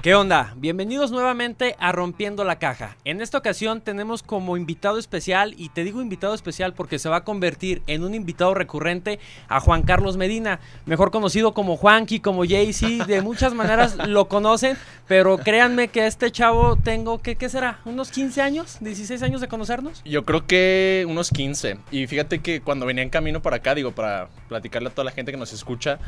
¿Qué onda? Bienvenidos nuevamente a Rompiendo la Caja. En esta ocasión tenemos como invitado especial, y te digo invitado especial porque se va a convertir en un invitado recurrente, a Juan Carlos Medina, mejor conocido como Juanqui, como Jay-Z, de muchas maneras lo conocen, pero créanme que a este chavo tengo, ¿qué será? ¿Unos 15 años? ¿16 años de conocernos? Yo creo que unos 15. Y fíjate que cuando venía en camino para acá, para platicarle a toda la gente que nos escucha,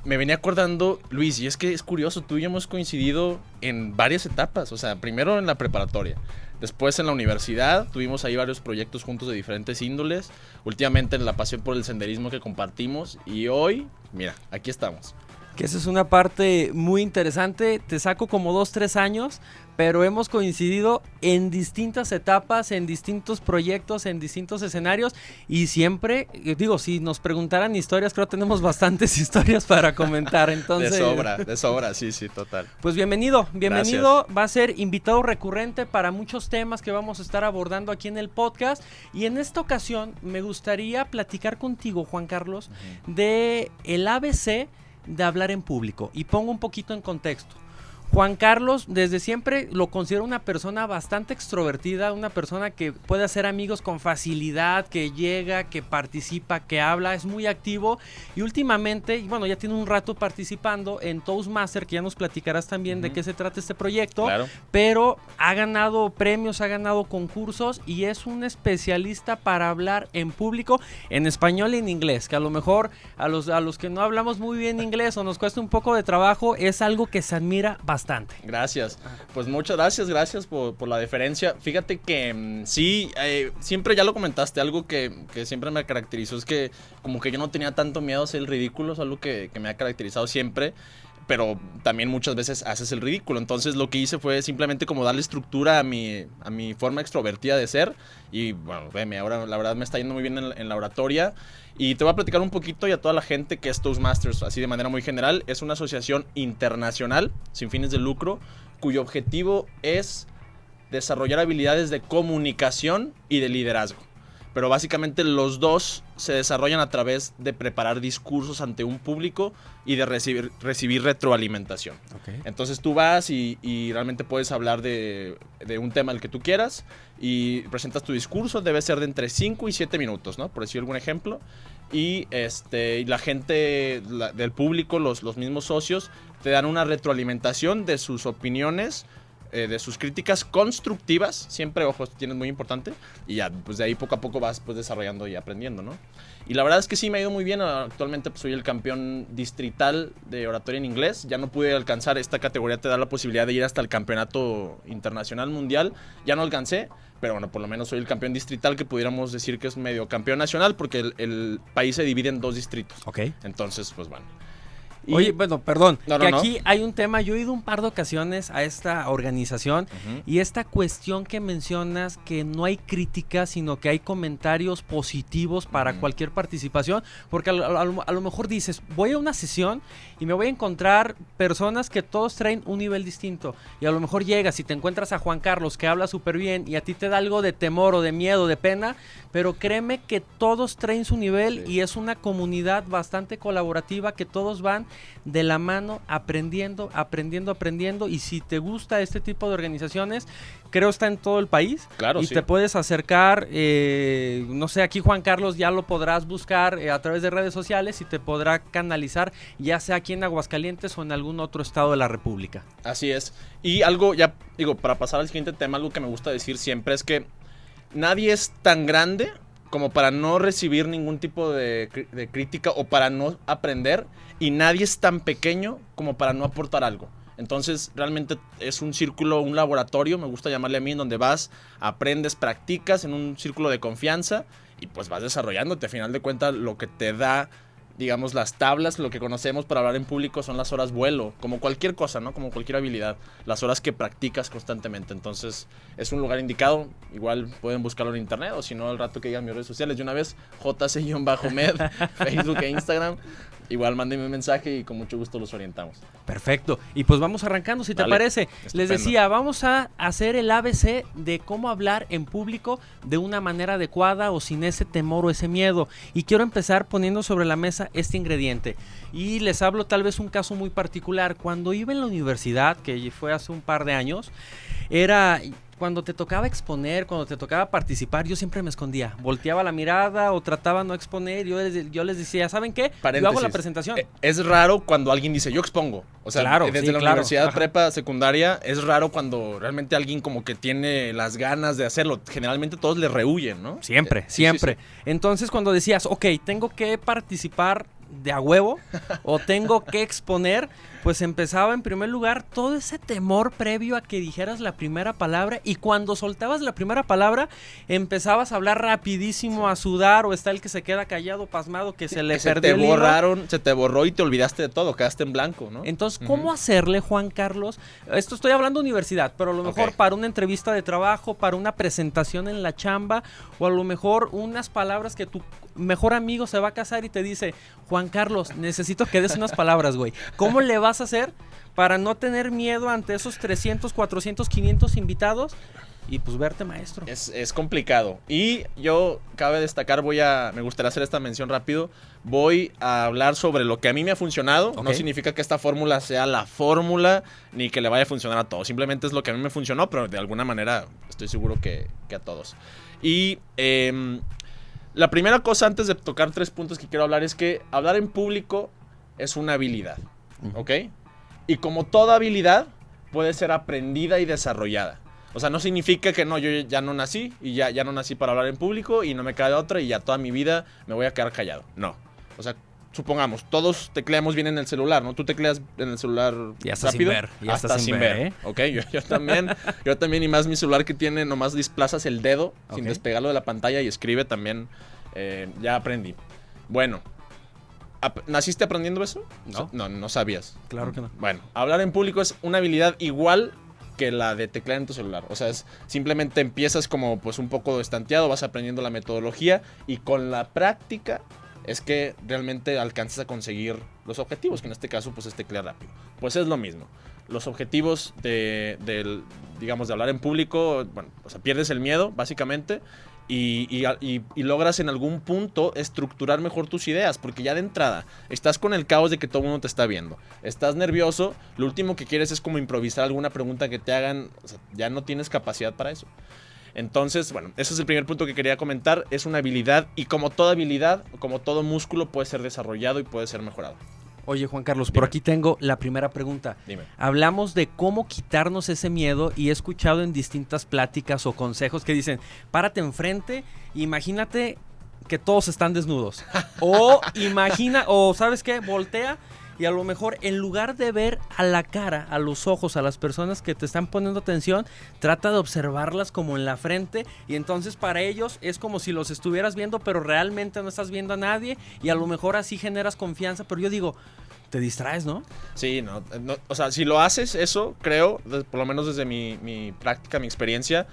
me venía acordando, Luis, y es que es curioso, tú y yo hemos coincidido en varias etapas. O sea, primero en la preparatoria, después en la universidad, tuvimos ahí varios proyectos juntos de diferentes índoles, últimamente en la pasión por el senderismo que compartimos, y hoy, mira, aquí estamos. Que esa es una parte muy interesante. Te saco como 2-3 años, pero hemos coincidido en distintas etapas, en distintos proyectos, en distintos escenarios, y siempre, digo, si nos preguntaran historias, creo que tenemos bastantes historias para comentar, entonces... De sobra, sí, total. Pues bienvenido, Gracias. va a ser invitado recurrente para muchos temas que vamos a estar abordando aquí en el podcast, y en esta ocasión me gustaría platicar contigo, Juan Carlos, de el ABC de hablar en público, y pongo un poquito en contexto. Juan Carlos desde siempre lo considero una persona bastante extrovertida, una persona que puede hacer amigos con facilidad, que llega, que participa, que habla, es muy activo, y últimamente, bueno, ya tiene un rato participando en Toastmaster, que ya nos platicarás también de qué se trata este proyecto, Claro. pero ha ganado premios, ha ganado concursos y es un especialista para hablar en público, en español y en inglés, que a lo mejor a los que no hablamos muy bien inglés o nos cuesta un poco de trabajo, es algo que se admira bastante. Gracias, pues muchas gracias por la deferencia. Fíjate que sí, siempre ya lo comentaste, algo que siempre me caracterizó es que como que yo no tenía tanto miedo a hacer el ridículo, es algo que me ha caracterizado siempre, pero también muchas veces haces el ridículo. Entonces lo que hice fue simplemente como darle estructura a mi forma extrovertida de ser, y bueno, veme, ahora la verdad me está yendo muy bien en la oratoria. Y te voy a platicar un poquito, y a toda la gente, que es Toastmasters, así de manera muy general. Es una asociación internacional sin fines de lucro, cuyo objetivo es desarrollar habilidades de comunicación y de liderazgo. Pero básicamente los dos se desarrollan a través de preparar discursos ante un público y de recibir retroalimentación. Okay. Entonces tú vas y realmente puedes hablar de un tema el que tú quieras y presentas tu discurso. Debe ser de entre 5 y 7 minutos, ¿no? Por decir algún ejemplo. Y la gente del público, los mismos socios, te dan una retroalimentación de sus opiniones, de sus críticas constructivas, siempre, ojo, esto tienes muy importante, y ya, pues de ahí poco a poco vas pues desarrollando y aprendiendo, ¿no? Y la verdad es que sí me ha ido muy bien. Actualmente pues, soy el campeón distrital de oratoria en inglés. Ya no pude alcanzar, esta categoría te da la posibilidad de ir hasta el campeonato internacional mundial, ya no alcancé, pero bueno, por lo menos soy el campeón distrital, que pudiéramos decir que es medio campeón nacional, porque el país se divide en 2 distritos. Ok. Entonces, pues bueno. Oye, bueno, perdón, No, aquí hay un tema. Yo he ido un par de ocasiones a esta organización, y esta cuestión que mencionas, que no hay crítica, sino que hay comentarios positivos para cualquier participación, porque a lo mejor dices, voy a una sesión y me voy a encontrar personas que todos traen un nivel distinto, y a lo mejor llegas y te encuentras a Juan Carlos, que habla súper bien, y a ti te da algo de temor o de miedo, de pena, pero créeme que todos traen su nivel, y es una comunidad bastante colaborativa, que todos van de la mano aprendiendo, y si te gusta este tipo de organizaciones, creo está en todo el país. Claro, y sí. te puedes acercar, no sé, aquí Juan Carlos ya lo podrás buscar a través de redes sociales, y te podrá canalizar, ya sea aquí en Aguascalientes o en algún otro estado de la República. Así es. Y algo, ya digo, para pasar al siguiente tema, algo que me gusta decir siempre es que nadie es tan grande como para no recibir ningún tipo de crítica o para no aprender, y nadie es tan pequeño como para no aportar algo. Entonces realmente es un círculo, un laboratorio, me gusta llamarle a mí, en donde vas, aprendes, practicas en un círculo de confianza, y pues vas desarrollándote. A final de cuentas, lo que te da, digamos, las tablas, lo que conocemos para hablar en público, son las horas vuelo, como cualquier cosa, ¿no? Como cualquier habilidad, las horas que practicas constantemente. Entonces es un lugar indicado. Igual pueden buscarlo en internet, o si no, al rato que digan mis redes sociales de una vez, JC-Med, Facebook e Instagram. igual mándenme un mensaje y con mucho gusto los orientamos. Perfecto. Y pues vamos arrancando, si te parece. Estupendo. Les decía, vamos a hacer el ABC de cómo hablar en público de una manera adecuada o sin ese temor o ese miedo. Y quiero empezar poniendo sobre la mesa este ingrediente. Y les hablo tal vez un caso muy particular. Cuando iba en la universidad, que fue hace un par de años, era... Cuando te tocaba exponer, cuando te tocaba participar, yo siempre me escondía. Volteaba la mirada o trataba no exponer. Yo les decía, ¿saben qué? Yo hago la presentación. Es raro cuando alguien dice, yo expongo. O sea, claro, desde la universidad, prepa, secundaria, es raro cuando realmente alguien como que tiene las ganas de hacerlo. Generalmente todos le rehuyen, ¿no? Siempre. Sí. Entonces, cuando decías, ok, tengo que participar de a huevo o tengo que exponer, pues empezaba en primer lugar todo ese temor previo a que dijeras la primera palabra, y cuando soltabas la primera palabra empezabas a hablar rapidísimo, a sudar, o está el que se queda callado, pasmado, que se le perdió el hilo. Se te borró y te olvidaste de todo, quedaste en blanco, ¿no? Entonces, ¿cómo hacerle, Juan Carlos? Esto estoy hablando de universidad, pero a lo mejor para una entrevista de trabajo, para una presentación en la chamba, o a lo mejor unas palabras que tu mejor amigo se va a casar y te dice, Juan Carlos, necesito que des unas palabras, güey. ¿Cómo le vas a hacer para no tener miedo ante esos 300, 400, 500 invitados y pues verte maestro? Es complicado. Y yo, cabe destacar, me gustaría hacer esta mención rápido. Voy a hablar sobre lo que a mí me ha funcionado. No significa que esta fórmula sea la fórmula ni que le vaya a funcionar a todos. Simplemente es lo que a mí me funcionó, pero de alguna manera estoy seguro que a todos. Y la primera cosa antes de tocar 3 puntos que quiero hablar es que hablar en público es una habilidad, ¿ok? Y como toda habilidad puede ser aprendida y desarrollada. O sea, no significa que no, yo ya no nací y ya no nací para hablar en público y no me queda de otra y ya toda mi vida me voy a quedar callado. No. O sea, supongamos, todos tecleamos bien en el celular, ¿no? Tú tecleas en el celular y hasta rápido. Sin ver. Y hasta sin ver, ¿eh? Ok, yo también, y más mi celular que tiene, nomás desplazas el dedo sin despegarlo de la pantalla y escribe también. Ya aprendí. Bueno, ¿naciste aprendiendo eso? No. No sabías. Claro que no. Bueno, hablar en público es una habilidad igual que la de teclear en tu celular. O sea, simplemente empiezas como pues un poco estanteado, vas aprendiendo la metodología y con la práctica es que realmente alcanzas a conseguir los objetivos, que en este caso pues es teclear rápido. Pues es lo mismo. Los objetivos de hablar en público, bueno, o sea, pierdes el miedo básicamente y logras en algún punto estructurar mejor tus ideas, porque ya de entrada estás con el caos de que todo el mundo te está viendo, estás nervioso, lo último que quieres es como improvisar alguna pregunta que te hagan, o sea, ya no tienes capacidad para eso. Entonces, bueno, ese es el primer punto que quería comentar, es una habilidad y como toda habilidad, como todo músculo puede ser desarrollado y puede ser mejorado. Oye, Juan Carlos, por aquí tengo la primera pregunta. Dime. Hablamos de cómo quitarnos ese miedo y he escuchado en distintas pláticas o consejos que dicen, párate enfrente, imagínate que todos están desnudos. O ¿sabes qué? Voltea y a lo mejor en lugar de ver a la cara, a los ojos, a las personas que te están poniendo atención, trata de observarlas como en la frente y entonces para ellos es como si los estuvieras viendo, pero realmente no estás viendo a nadie y a lo mejor así generas confianza, pero yo digo, te distraes, ¿no? Sí, no, o sea, si lo haces eso, creo, por lo menos desde mi práctica, mi experiencia,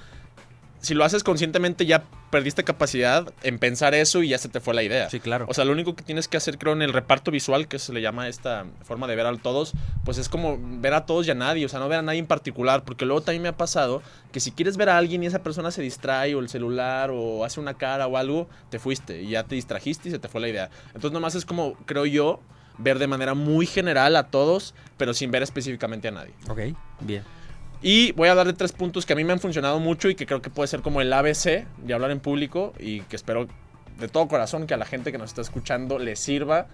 si lo haces conscientemente ya perdiste capacidad en pensar eso y ya se te fue la idea. Sí, claro. O sea, lo único que tienes que hacer, creo, en el reparto visual, que se le llama esta forma de ver a todos, pues es como ver a todos y a nadie, o sea, no ver a nadie en particular, porque luego también me ha pasado que si quieres ver a alguien y esa persona se distrae o el celular o hace una cara o algo, te fuiste y ya te distrajiste y se te fue la idea. Entonces nomás es como, creo yo, ver de manera muy general a todos, pero sin ver específicamente a nadie. Ok, bien. Y voy a hablar de 3 puntos que a mí me han funcionado mucho y que creo que puede ser como el ABC de hablar en público y que espero de todo corazón que a la gente que nos está escuchando le sirva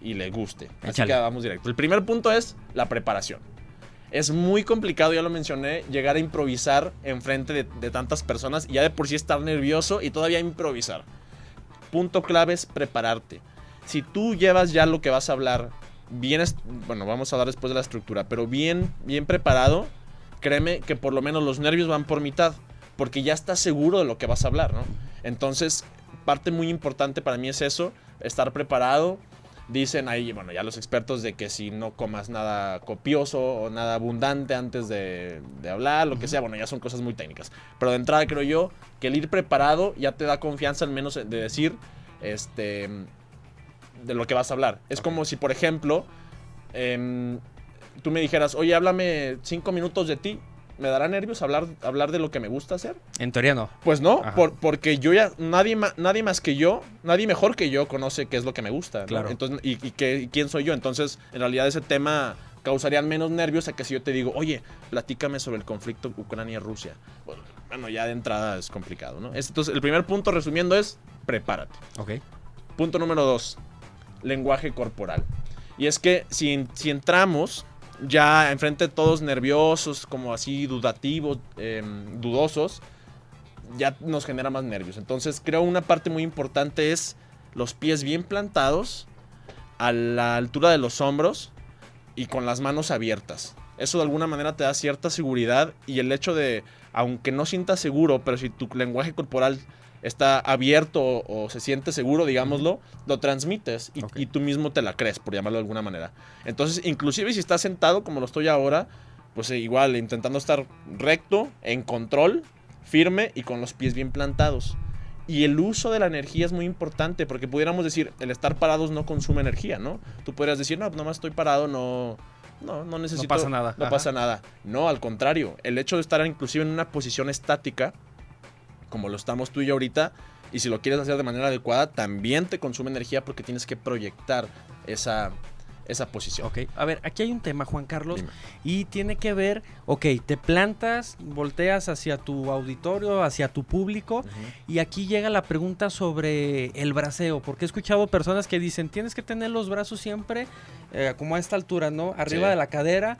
y le guste. Así que vamos directo. El primer punto es la preparación. Es muy complicado, ya lo mencioné, llegar a improvisar enfrente de tantas personas y ya de por sí estar nervioso y todavía improvisar. Punto clave es prepararte. Si tú llevas ya lo que vas a hablar bien, bueno, vamos a hablar después de la estructura, pero bien preparado, créeme que por lo menos los nervios van por mitad, porque ya estás seguro de lo que vas a hablar, ¿no? Entonces, parte muy importante para mí es eso, estar preparado. Dicen ahí, bueno, ya los expertos de que si no comas nada copioso o nada abundante antes de hablar, lo que sea, bueno, ya son cosas muy técnicas. Pero de entrada creo yo que el ir preparado ya te da confianza al menos de decir, de lo que vas a hablar. Es como si, por ejemplo, tú me dijeras, oye, háblame 5 minutos de ti. ¿Me dará nervios hablar de lo que me gusta hacer? En teoría no. Pues no, porque yo ya, nadie más que yo, nadie mejor que yo conoce qué es lo que me gusta, ¿no? Claro. Entonces, y quién soy yo. Entonces, en realidad ese tema causarían menos nervios a que si yo te digo, oye, platícame sobre el conflicto Ucrania-Rusia. Bueno, ya de entrada es complicado, ¿no? Entonces, el primer punto, resumiendo, es prepárate. Ok. Punto número 2, lenguaje corporal. Y es que si entramos ya enfrente de todos nerviosos, como así dudativos, dudosos, ya nos genera más nervios. Entonces creo una parte muy importante es los pies bien plantados, a la altura de los hombros y con las manos abiertas. Eso de alguna manera te da cierta seguridad, y el hecho de, aunque no sientas seguro, pero si tu lenguaje corporal está abierto o se siente seguro, digámoslo, lo transmites y tú mismo te la crees, por llamarlo de alguna manera. Entonces, inclusive si estás sentado como lo estoy ahora, pues igual intentando estar recto, en control, firme y con los pies bien plantados. Y el uso de la energía es muy importante, porque pudiéramos decir, el estar parados no consume energía, ¿no? Tú podrías decir, no, nomás estoy parado, no necesito... No pasa nada. No pasa nada. No, al contrario, el hecho de estar inclusive en una posición estática, como lo estamos tú y yo ahorita, y si lo quieres hacer de manera adecuada, también te consume energía porque tienes que proyectar esa posición. Ok, a ver, aquí hay un tema, Juan Carlos, Dime. y tiene que ver, te plantas, volteas hacia tu auditorio, hacia tu público, y aquí llega la pregunta sobre el braceo, porque he escuchado personas que dicen, tienes que tener los brazos siempre como a esta altura, ¿no? Arriba de la cadera,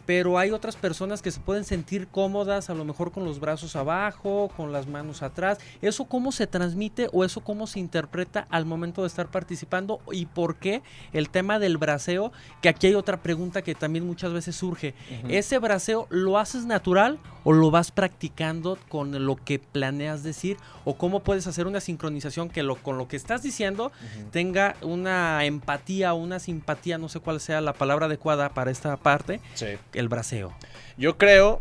pero hay otras personas que se pueden sentir cómodas, a lo mejor con los brazos abajo, con las manos atrás. ¿Eso cómo se transmite o eso cómo se interpreta al momento de estar participando? ¿Y por qué el tema del braceo? Que aquí hay otra pregunta que también muchas veces surge. ¿Ese braceo lo haces natural o lo vas practicando con lo que planeas decir? ¿O cómo puedes hacer una sincronización que con lo que estás diciendo tenga una empatía o una simpatía, no sé cuál sea la palabra adecuada para esta parte? Sí. El braceo. Yo creo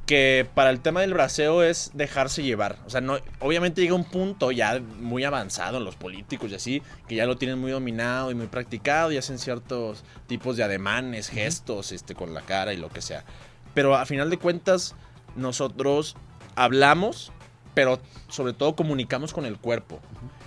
que para el tema del braceo es dejarse llevar. O sea, no, obviamente llega un punto ya muy avanzado en los políticos y así, que ya lo tienen muy dominado y muy practicado y hacen ciertos tipos de ademanes, gestos, con la cara y lo que sea. Pero a final de cuentas, nosotros hablamos, pero sobre todo comunicamos con el cuerpo.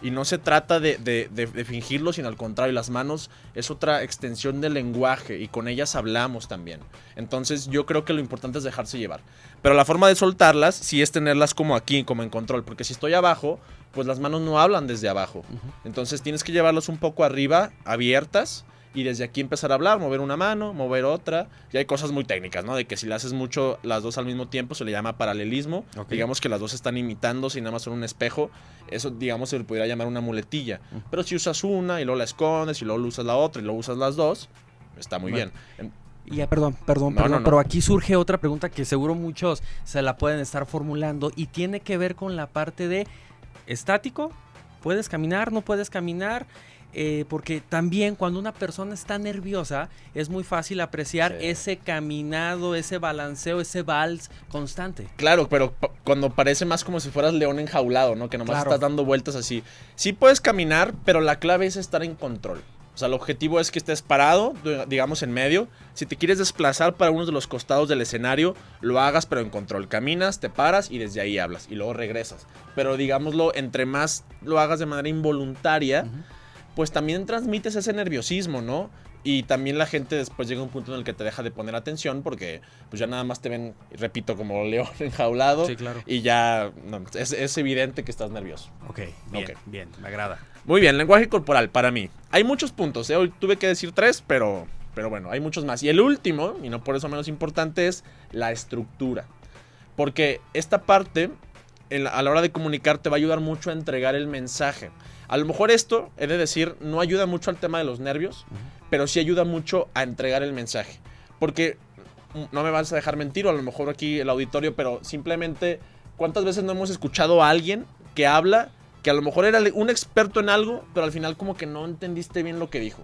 Y no se trata de fingirlo, sino al contrario, las manos es otra extensión del lenguaje y con ellas hablamos también. Entonces yo creo que lo importante es dejarse llevar. Pero la forma de soltarlas sí es tenerlas como aquí, como en control, porque si estoy abajo, pues las manos no hablan desde abajo. Entonces tienes que llevarlas un poco arriba, abiertas, y desde aquí empezar a hablar, mover una mano, mover otra. Y hay cosas muy técnicas, ¿no? De que si le haces mucho las dos al mismo tiempo se le llama paralelismo. Digamos que las dos están imitándose y nada más son un espejo. Eso, digamos, se le podría llamar una muletilla. Pero si usas una y luego la escondes y luego usas la otra y luego usas las dos, está muy bien. Ya, perdón, pero aquí surge otra pregunta que seguro muchos se la pueden estar formulando y tiene que ver con la parte de estático. ¿Puedes caminar? ¿No puedes caminar? Porque también cuando una persona está nerviosa es muy fácil apreciar ese caminado, ese balanceo, ese vals constante. Claro, pero cuando parece más como si fueras león enjaulado, ¿no? Que nomás estás dando vueltas así. Sí puedes caminar, pero la clave es estar en control. O sea, el objetivo es que estés parado, digamos en medio. Si te quieres desplazar para uno de los costados del escenario, lo hagas pero en control. Caminas, te paras y desde ahí hablas y luego regresas. Pero digámoslo, entre más lo hagas de manera involuntaria, pues también transmites ese nerviosismo, ¿no? Y también la gente después llega a un punto en el que te deja de poner atención porque pues ya nada más te ven, repito, como león enjaulado. Sí, claro. Y ya es evidente que estás nervioso. Bien, me agrada. Muy bien, lenguaje corporal para mí. Hay muchos puntos, ¿eh? Hoy tuve que decir 3, pero bueno, hay muchos más. Y el último, y no por eso menos importante, es la estructura. Porque esta parte, a la hora de comunicar, te va a ayudar mucho a entregar el mensaje. A lo mejor esto, he de decir, no ayuda mucho al tema de los nervios, pero sí ayuda mucho a entregar el mensaje. Porque no me vas a dejar mentir, o a lo mejor aquí el auditorio, pero simplemente, ¿cuántas veces no hemos escuchado a alguien que habla, que a lo mejor era un experto en algo, pero al final como que no entendiste bien lo que dijo?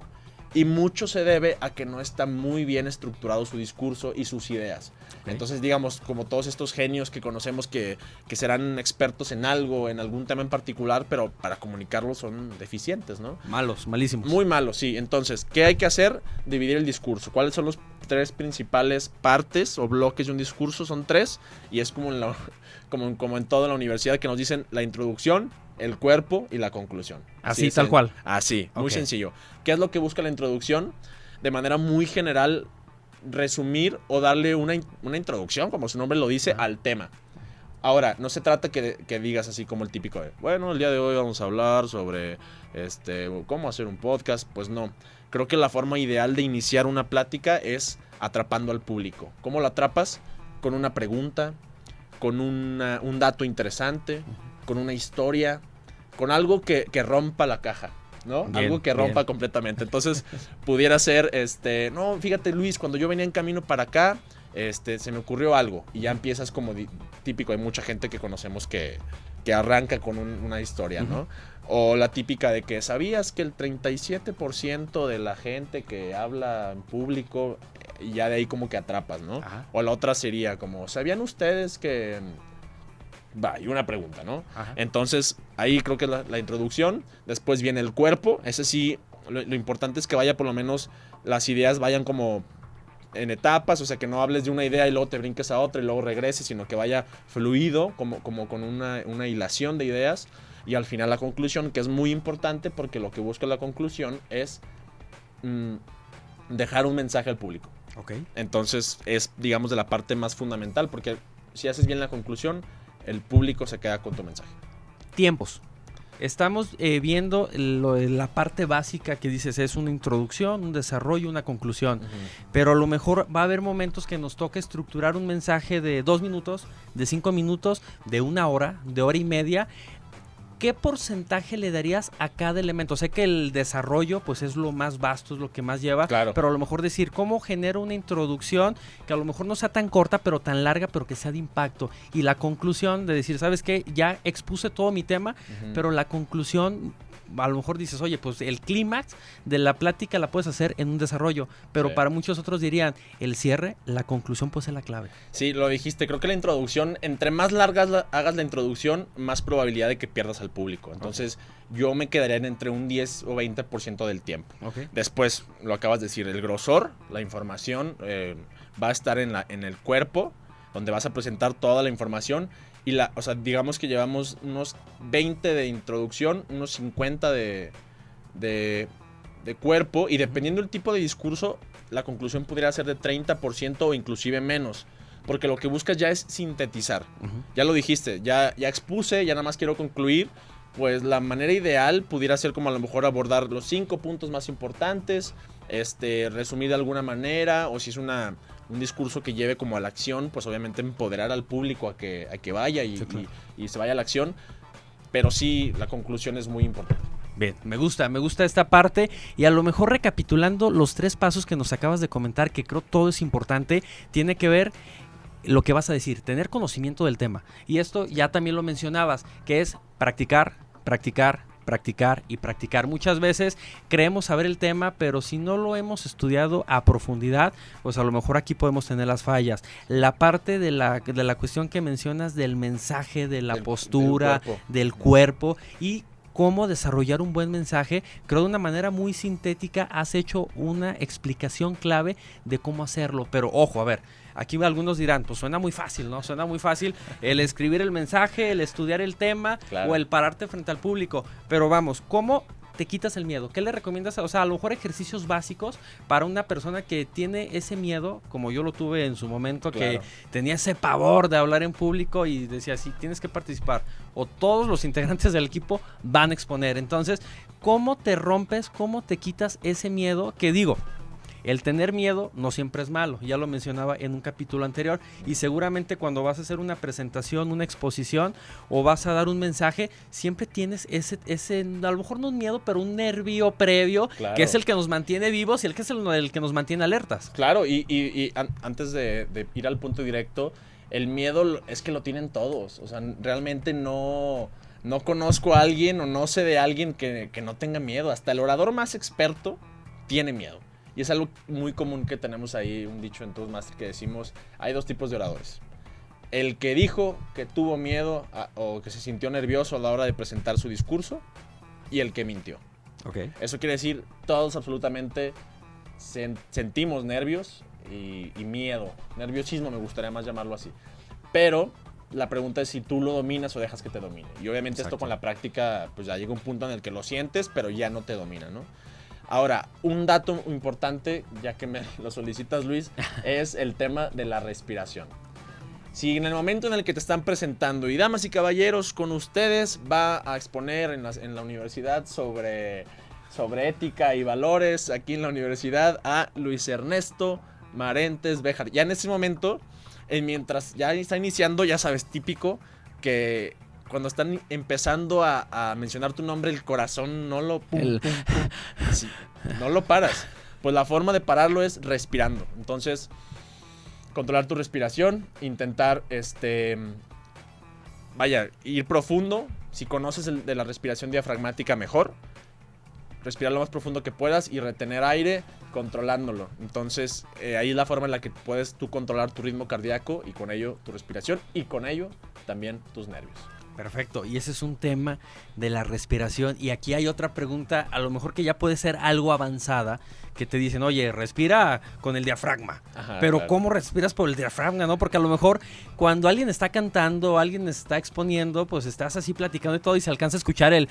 Y mucho se debe a que no está muy bien estructurado su discurso y sus ideas. Okay. Entonces, digamos, como todos estos genios que conocemos que serán expertos en algo, en algún tema en particular, pero para comunicarlo son deficientes, ¿no? Malos, malísimos. Muy malos, sí. Entonces, ¿qué hay que hacer? Dividir el discurso. ¿Cuáles son los 3 principales partes o bloques de un discurso? Son 3 y es como en toda la universidad que nos dicen la introducción, el cuerpo y la conclusión. Así tal cual. Así, muy sencillo. ¿Qué es lo que busca la introducción? De manera muy general, resumir o darle una introducción, como su nombre lo dice, al tema. Ahora, no se trata que digas así como el típico de, bueno, el día de hoy vamos a hablar sobre cómo hacer un podcast. Pues no. Creo que la forma ideal de iniciar una plática es atrapando al público. ¿Cómo lo atrapas? Con una pregunta, con un dato interesante, con una historia, con algo que rompa la caja, ¿no? Bien, algo que rompa bien. completamente. Entonces, pudiera ser, no, fíjate, Luis, cuando yo venía en camino para acá, se me ocurrió algo. Y ya empiezas como típico, hay mucha gente que conocemos que arranca con una historia, ¿no? Uh-huh. O la típica de que sabías que el 37% de la gente que habla en público, y ya de ahí como que atrapas, ¿no? Ajá. O la otra sería como, ¿sabían ustedes que...? Va, y una pregunta, ¿no? Ajá. Entonces, ahí creo que es la introducción. Después viene el cuerpo. Ese sí, lo importante es que vaya por lo menos, las ideas vayan como en etapas, o sea, que no hables de una idea y luego te brinques a otra y luego regreses, sino que vaya fluido, como con una hilación de ideas. Y al final la conclusión, que es muy importante porque lo que busca la conclusión es dejar un mensaje al público. Okay. Entonces, es, digamos, de la parte más fundamental, porque si haces bien la conclusión, el público se queda con tu mensaje. Tiempos. Estamos viendo la parte básica que dices, es una introducción, un desarrollo, una conclusión. Uh-huh. Pero a lo mejor va a haber momentos que nos toque estructurar un mensaje de 2 minutos, de 5 minutos, de 1 hora, de hora y media. ¿Qué porcentaje le darías a cada elemento? Sé que el desarrollo pues es lo más vasto, es lo que más lleva, claro. Pero a lo mejor decir cómo genero una introducción que a lo mejor no sea tan corta, pero tan larga, pero que sea de impacto. Y la conclusión de decir, ¿sabes qué? Ya expuse todo mi tema, uh-huh. Pero la conclusión, a lo mejor dices, oye, pues el clímax de la plática la puedes hacer en un desarrollo, pero sí. Para muchos otros dirían, el cierre, la conclusión pues es la clave. Sí, lo dijiste, creo que la introducción, entre más largas hagas la introducción, más probabilidad de que pierdas al público. Entonces, yo me quedaría en entre un 10 o 20% del tiempo. Okay. Después, lo acabas de decir, el grosor, la información va a estar en el cuerpo, donde vas a presentar toda la información. Y o sea, digamos que llevamos unos 20 de introducción, unos 50 de cuerpo, y dependiendo del tipo de discurso, la conclusión podría ser de 30% o inclusive menos. Porque lo que buscas ya es sintetizar. Uh-huh. Ya lo dijiste, ya expuse, ya nada más quiero concluir. Pues la manera ideal pudiera ser como a lo mejor abordar los 5 puntos más importantes, resumir de alguna manera, o si es un discurso que lleve como a la acción, pues obviamente empoderar al público a que vaya y, sí, claro. y se vaya a la acción. Pero sí, la conclusión es muy importante. Bien, me gusta esta parte, y a lo mejor recapitulando los 3 pasos que nos acabas de comentar, que creo todo es importante, tiene que ver lo que vas a decir, tener conocimiento del tema. Y esto ya también lo mencionabas, que es practicar y practicar. Muchas veces creemos saber el tema, pero si no lo hemos estudiado a profundidad, pues a lo mejor aquí podemos tener las fallas. La parte de la cuestión que mencionas del mensaje, de la postura, del cuerpo y cómo desarrollar un buen mensaje, creo de una manera muy sintética has hecho una explicación clave de cómo hacerlo. Pero ojo, a ver, aquí algunos dirán, pues suena muy fácil, ¿no? Suena muy fácil el escribir el mensaje, el estudiar el tema, claro, o el pararte frente al público. Pero vamos, ¿cómo te quitas el miedo? ¿Qué le recomiendas? O sea, a lo mejor ejercicios básicos para una persona que tiene ese miedo, como yo lo tuve en su momento, claro, que tenía ese pavor de hablar en público y decía, sí, tienes que participar, o todos los integrantes del equipo van a exponer. Entonces, ¿cómo te rompes? ¿Cómo te quitas ese miedo? Que digo, el tener miedo no siempre es malo, ya lo mencionaba en un capítulo anterior, y seguramente cuando vas a hacer una presentación, una exposición o vas a dar un mensaje, siempre tienes ese a lo mejor no un miedo, pero un nervio previo, claro, que es el que nos mantiene vivos y el que es el que nos mantiene alertas. Claro, y antes de ir al punto directo, el miedo es que lo tienen todos, o sea, realmente no conozco a alguien o no sé de alguien que no tenga miedo, hasta el orador más experto tiene miedo. Y es algo muy común que tenemos ahí, un dicho en Toastmaster que decimos, hay 2 tipos de oradores. El que dijo que tuvo miedo o que se sintió nervioso a la hora de presentar su discurso y el que mintió. Okay. Eso quiere decir, todos absolutamente sentimos nervios y miedo. Nerviosismo me gustaría más llamarlo así. Pero la pregunta es si tú lo dominas o dejas que te domine. Y obviamente esto con la práctica, pues ya llega un punto en el que lo sientes, pero ya no te domina, ¿no? Ahora, un dato importante, ya que me lo solicitas, Luis, es el tema de la respiración. Si en el momento en el que te están presentando, y damas y caballeros, con ustedes va a exponer en la universidad sobre ética y valores, aquí en la universidad, a Luis Ernesto Marentes Béjar. Ya en ese momento, mientras ya está iniciando, ya sabes, típico, que cuando están empezando a mencionar tu nombre, el corazón no lo... Sí, no lo paras. Pues la forma de pararlo es respirando. Entonces, controlar tu respiración, intentar, ir profundo. Si conoces de la respiración diafragmática, mejor. Respirar lo más profundo que puedas y retener aire controlándolo. Entonces, ahí es la forma en la que puedes tú controlar tu ritmo cardíaco y con ello tu respiración y con ello también tus nervios. Perfecto, y ese es un tema de la respiración. Y aquí hay otra pregunta, a lo mejor que ya puede ser algo avanzada, que te dicen, oye, respira con el diafragma. Ajá, pero claro. ¿Cómo respiras por el diafragma, no? Porque a lo mejor cuando alguien está cantando, alguien está exponiendo, pues estás así platicando y todo y se alcanza a escuchar el...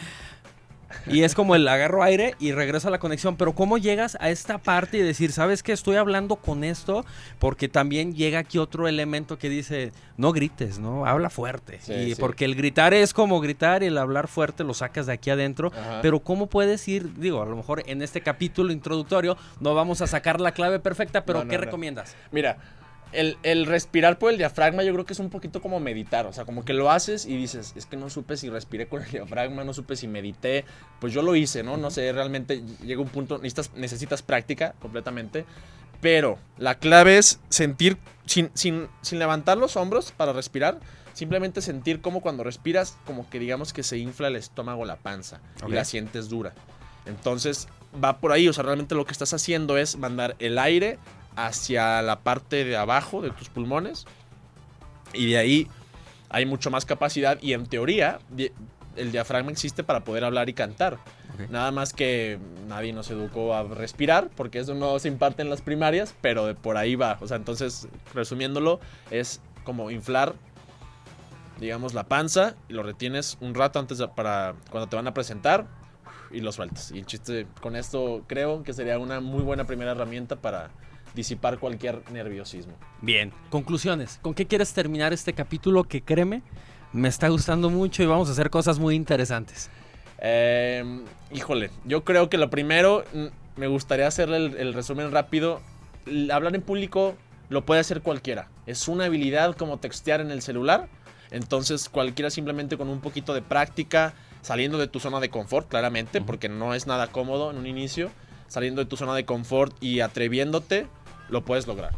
Y es como el agarro aire y regreso a la conexión. Pero ¿cómo llegas a esta parte y decir, ¿sabes qué? Estoy hablando con esto? Porque también llega aquí otro elemento que dice, no grites, ¿no? Habla fuerte. Sí. Porque el gritar es como gritar y el hablar fuerte lo sacas de aquí adentro. Ajá. Pero ¿cómo puedes ir? Digo, a lo mejor en este capítulo introductorio no vamos a sacar la clave perfecta, pero ¿qué recomiendas? Mira, el respirar por el diafragma yo creo que es un poquito como meditar, o sea, como que lo haces y dices, es que no supe si respiré con el diafragma, no supe si medité, pues yo lo hice, ¿no? No sé, realmente llega un punto, necesitas práctica completamente, pero la clave es sentir, sin levantar los hombros para respirar, simplemente sentir como cuando respiras, como que digamos que se infla el estómago, la panza, y la sientes dura. Entonces va por ahí, o sea, realmente lo que estás haciendo es mandar el aire hacia la parte de abajo de tus pulmones y de ahí hay mucho más capacidad y en teoría el diafragma existe para poder hablar y cantar. Okay. Nada más que nadie nos educó a respirar porque eso no se imparte en las primarias, pero por ahí va. O sea, entonces, resumiéndolo, es como inflar, digamos, la panza y lo retienes un rato antes para cuando te van a presentar y lo sueltas. Y el chiste con esto creo que sería una muy buena primera herramienta para disipar cualquier nerviosismo. Bien, conclusiones. ¿Con qué quieres terminar este capítulo que créeme, me está gustando mucho y vamos a hacer cosas muy interesantes? Híjole, yo creo que lo primero, me gustaría hacerle el resumen rápido. Hablar en público lo puede hacer cualquiera. Es una habilidad como textear en el celular. Entonces cualquiera simplemente con un poquito de práctica, saliendo de tu zona de confort, claramente, porque no es nada cómodo en un inicio, saliendo de tu zona de confort y atreviéndote, lo puedes lograr.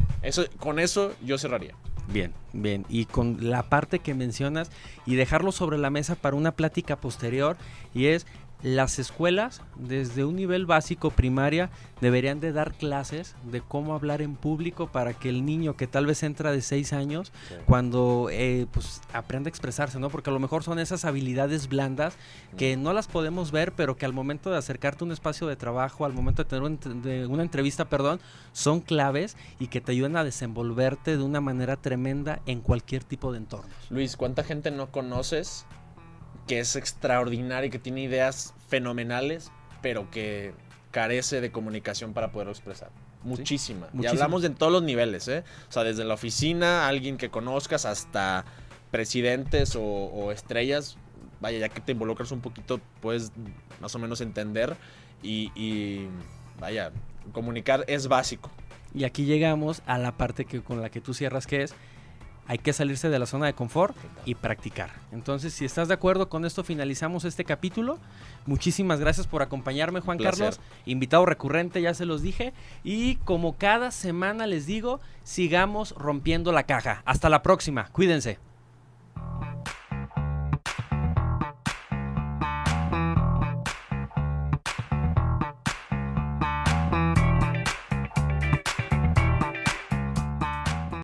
Con eso yo cerraría. Bien, bien. Y con la parte que mencionas y dejarlo sobre la mesa para una plática posterior, y es las escuelas desde un nivel básico, primaria, deberían de dar clases de cómo hablar en público para que el niño que tal vez entra de 6 años, sí, cuando pues aprenda a expresarse, ¿no? Porque a lo mejor son esas habilidades blandas que no las podemos ver, pero que al momento de acercarte a un espacio de trabajo, al momento de tener una entrevista, son claves y que te ayudan a desenvolverte de una manera tremenda en cualquier tipo de entorno. Luis, ¿cuánta gente no conoces que es extraordinaria y que tiene ideas fenomenales, pero que carece de comunicación para poderlo expresar? Muchísima. Sí, y hablamos de todos los niveles, ¿eh? O sea, desde la oficina, alguien que conozcas, hasta presidentes o estrellas. Vaya, ya que te involucras un poquito, puedes más o menos entender y vaya, comunicar es básico. Y aquí llegamos a la parte con la que tú cierras, que es: hay que salirse de la zona de confort y practicar. Entonces, si estás de acuerdo con esto, finalizamos este capítulo. Muchísimas gracias por acompañarme, Juan Carlos. Invitado recurrente, ya se los dije. Y como cada semana les digo, sigamos rompiendo la caja. Hasta la próxima. Cuídense.